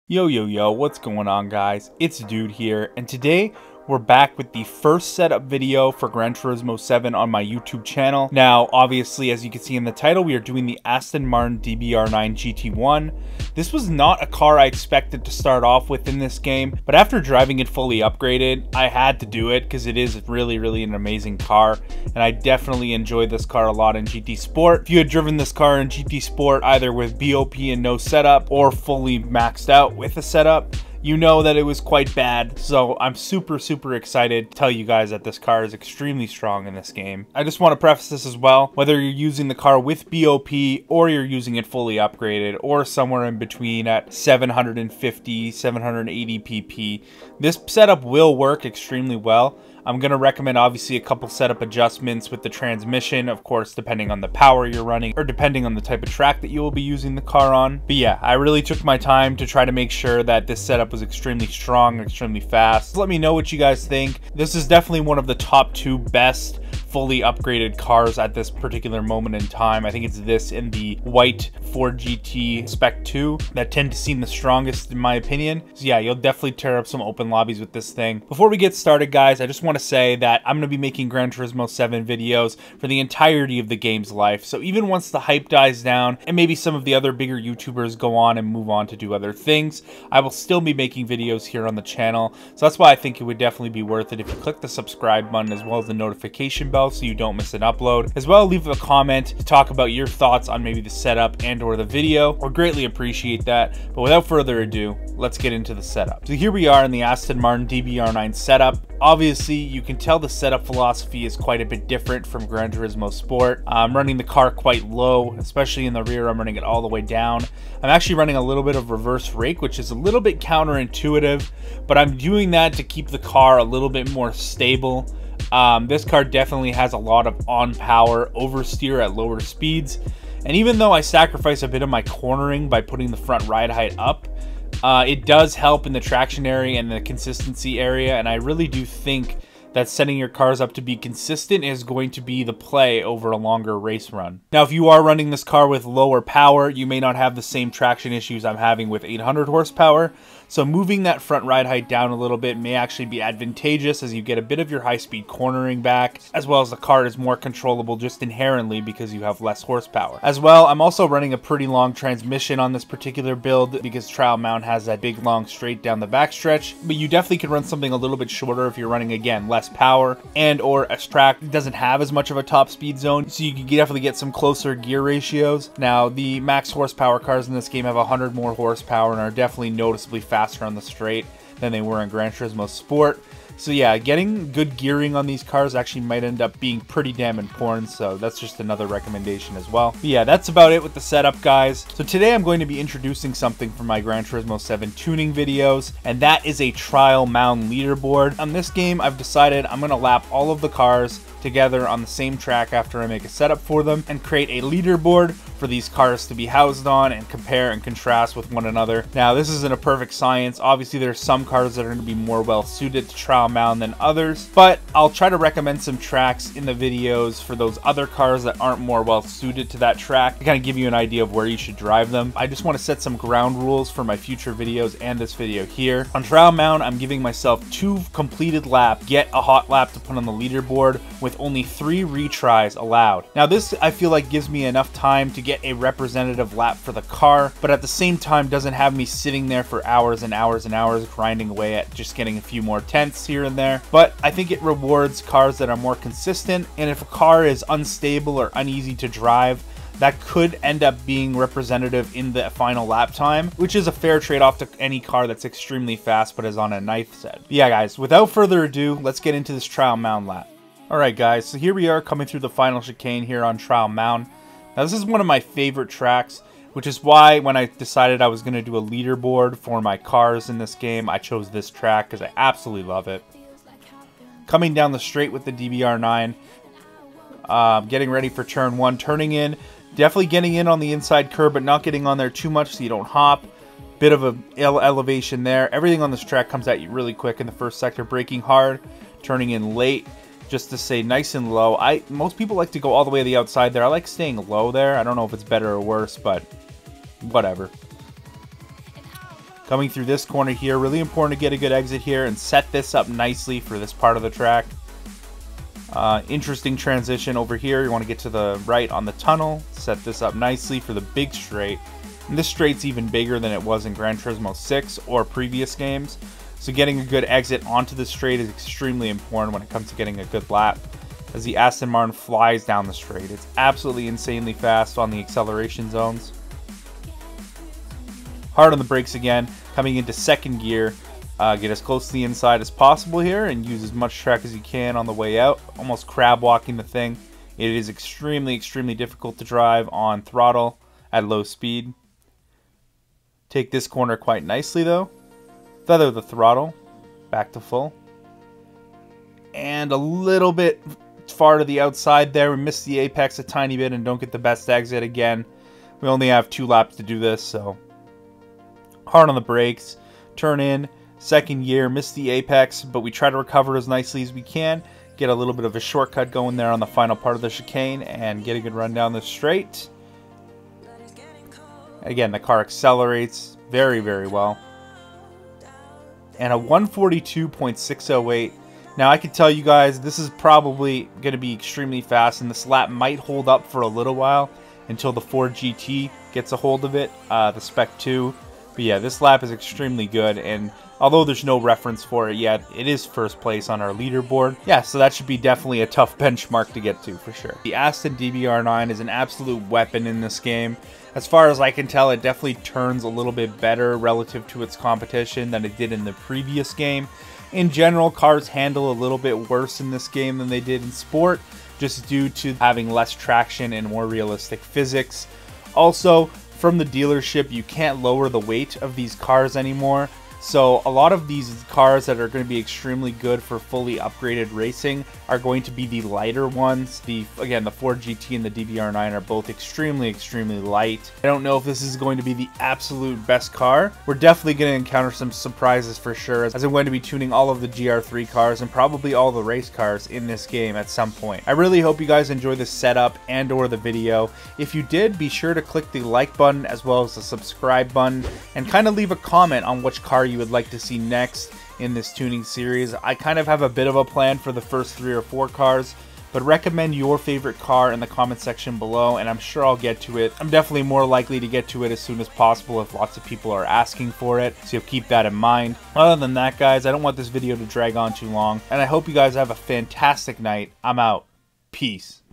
Yo, what's going on, guys? It's Dude here, and today we're back with the first setup video for Gran Turismo 7 on my YouTube channel. Now, obviously, as you can see in the title, we are doing the Aston Martin DBR9 GT1. This was not a car I expected to start off with in this game, but after driving it fully upgraded, I had to do it because it is really an amazing car, and I definitely enjoyed this car a lot in GT Sport. If you had driven this car in GT Sport either with BOP and no setup or fully maxed out with a setup, you know that it was quite bad. So I'm super excited to tell you guys that this car is extremely strong in this game. I just want to preface this as well, whether you're using the car with BOP or you're using it fully upgraded or somewhere in between at 750, 780 pp, this setup will work extremely well. I'm going to recommend obviously a couple setup adjustments with the transmission, of course, depending on the power you're running or depending on the type of track that you will be using the car on. But yeah, I really took my time to try to make sure that this setup was extremely strong and extremely fast. Let me know what you guys think. This is definitely one of the top 2 best fully upgraded cars at this particular moment in time. I think it's this and the white Ford GT Spec 2 that tend to seem the strongest in my opinion. So yeah, you'll definitely tear up some open lobbies with this thing. Before we get started, guys, I just want to say that I'm going to be making Gran Turismo 7 videos for the entirety of the game's life. So even once the hype dies down and maybe some of the other bigger YouTubers go on and move on to do other things, I will still be making videos here on the channel. So that's why I think it would definitely be worth it if you click the subscribe button as well as the notification bell so you don't miss an upload. As well, leave a comment to talk about your thoughts on maybe the setup and or the video. We'll greatly appreciate that. But without further ado, let's get into the setup. So here we are in the Aston Martin DBR9 setup. Obviously, you can tell the setup philosophy is quite a bit different from Gran Turismo Sport. I'm running the car quite low, especially in the rear. I'm running it all the way down. I'm actually running a little bit of reverse rake, which is a little bit counterintuitive, but I'm doing that to keep the car a little bit more stable. This car definitely has a lot of on-power oversteer at lower speeds, and even though I sacrifice a bit of my cornering by putting the front ride height up, it does help in the traction area and the consistency area, and I really do think that setting your cars up to be consistent is going to be the play over a longer race run. Now, if you are running this car with lower power, you may not have the same traction issues I'm having with 800 horsepower, so moving that front ride height down a little bit may actually be advantageous as you get a bit of your high-speed cornering back, as well as the car is more controllable just inherently because you have less horsepower. As well, I'm also running a pretty long transmission on this particular build because Trial Mount has that big long straight down the backstretch, but you definitely could run something a little bit shorter if you're running, again, less power and or a track doesn't have as much of a top speed zone, so you can definitely get some closer gear ratios. Now, the max horsepower cars in this game have 100 more horsepower and are definitely noticeably faster on the straight than they were in Gran Turismo Sport. So yeah, getting good gearing on these cars actually might end up being pretty damn important, so that's just another recommendation as well. But yeah, that's about it with the setup, guys. So today I'm going to be introducing something from my Gran Turismo 7 tuning videos, and that is a trial mount leaderboard. On this game, I've decided I'm going to lap all of the cars together on the same track after I make a setup for them and create a leaderboard for these cars to be housed on and compare and contrast with one another. Now, this isn't a perfect science. Obviously, there's some cars that are going to be more well suited to trial mount than others, but I'll try to recommend some tracks in the videos for those other cars that aren't more well suited to that track to kind of give you an idea of where you should drive them. I just want to set some ground rules for my future videos and this video here. On trial mount, I'm giving myself 2 completed laps, get a hot lap to put on the leaderboard with only 3 retries allowed. Now, this I feel like gives me enough time to get a representative lap for the car, but at the same time doesn't have me sitting there for hours and hours and hours grinding away at just getting a few more tenths here and there. But I think it rewards cars that are more consistent, and if a car is unstable or uneasy to drive, that could end up being representative in the final lap time, which is a fair trade-off to any car that's extremely fast but is on a knife set. But yeah, guys, without further ado, let's get into this trial mount lap. Alright guys, so here we are coming through the final chicane here on Trial Mount. Now, this is one of my favorite tracks, which is why when I decided I was going to do a leaderboard for my cars in this game, I chose this track because I absolutely love it. Coming down the straight with the DBR9, getting ready for turn 1, turning in, definitely getting in on the inside curb, but not getting on there too much so you don't hop. Bit of a elevation there. Everything on this track comes at you really quick in the first sector. Braking hard, turning in late, just to stay nice and low. Most people like to go all the way to the outside there. I like staying low there. I don't know if it's better or worse, but whatever. Coming through this corner here, really important to get a good exit here and set this up nicely for this part of the track. Interesting transition over here. You want to get to the right on the tunnel, set this up nicely for the big straight. And this straight's even bigger than it was in Gran Turismo 6 or previous games. So getting a good exit onto the straight is extremely important when it comes to getting a good lap. As the Aston Martin flies down the straight, it's absolutely insanely fast on the acceleration zones. Hard on the brakes again, coming into second gear. Get as close to the inside as possible here and use as much track as you can on the way out. Almost crab walking the thing. It is extremely, extremely difficult to drive on throttle at low speed. Take this corner quite nicely though. Feather the throttle back to full. And a little bit far to the outside there. We missed the apex a tiny bit and don't get the best exit again. We only have 2 laps to do this, so hard on the brakes. Turn in, second gear, miss the apex, but we try to recover as nicely as we can. Get a little bit of a shortcut going there on the final part of the chicane and get a good run down the straight. Again, the car accelerates very, very well. And a 142.608. Now, I can tell you guys, this is probably going to be extremely fast, and this lap might hold up for a little while until the Ford GT gets a hold of it, the Spec 2. But yeah, this lap is extremely good, and although there's no reference for it yet, it is first place on our leaderboard. Yeah, so that should be definitely a tough benchmark to get to, for sure. The Aston DBR9 is an absolute weapon in this game. As far as I can tell, it definitely turns a little bit better relative to its competition than it did in the previous game. In general, cars handle a little bit worse in this game than they did in Sport, just due to having less traction and more realistic physics. Also, from the dealership, you can't lower the weight of these cars anymore. So a lot of these cars that are going to be extremely good for fully upgraded racing are going to be the lighter ones. Again, the Ford GT and the DBR9 are both extremely, extremely light. I don't know if this is going to be the absolute best car. We're definitely going to encounter some surprises for sure, as I'm going to be tuning all of the GR3 cars and probably all the race cars in this game at some point. I really hope you guys enjoy the setup and or the video. If you did, be sure to click the like button as well as the subscribe button and kind of leave a comment on which car you would like to see next in this tuning series. I kind of have a bit of a plan for the first 3 or 4 cars, but recommend your favorite car in the comment section below and I'm sure I'll get to it. I'm definitely more likely to get to it as soon as possible if lots of people are asking for it, so you'll keep that in mind. Other than that, guys, I don't want this video to drag on too long, and I hope you guys have a fantastic night. I'm out. Peace.